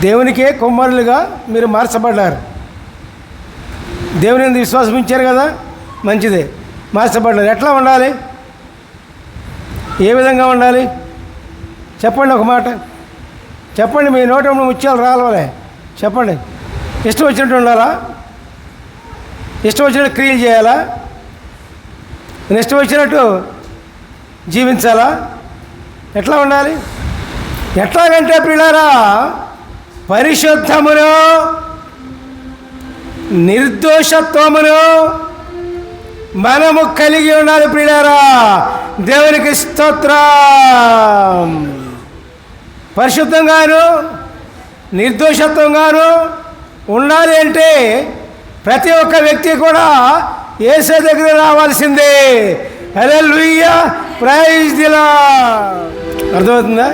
దేవునికే కుమారులుగా మీరు మార్చబడ్డారు. దేవుని విశ్వాసం ఇచ్చారు కదా, మంచిదే. మార్చబడ్డారు. ఎట్లా ఉండాలి? ఏ విధంగా ఉండాలి చెప్పండి, ఒక మాట చెప్పండి. మీ నోట ముత్యాలు రాలవలే, చెప్పండి. ఇష్టం వచ్చినట్టు ఉండాలా? ఇష్టం వచ్చినట్టు క్రియలు చేయాలా? ఇష్టం వచ్చినట్టు జీవించాలా? ఎట్లా ఉండాలి? ఎట్లాగంటే ప్రియులారా, పరిశుద్ధమును నిర్దోషత్వమును మనము కలిగి ఉండాలి ప్రియులారా. దేవునికి స్తోత్రం. పరిశుద్ధంగాను నిర్దోషత్వంగాను ఉండాలి అంటే ప్రతి ఒక్క వ్యక్తి కూడా యేసు దగ్గర రావాల్సిందే. హల్లెలూయా, ప్రైజ్ ది లార్డ్. అర్థమవుతుందా?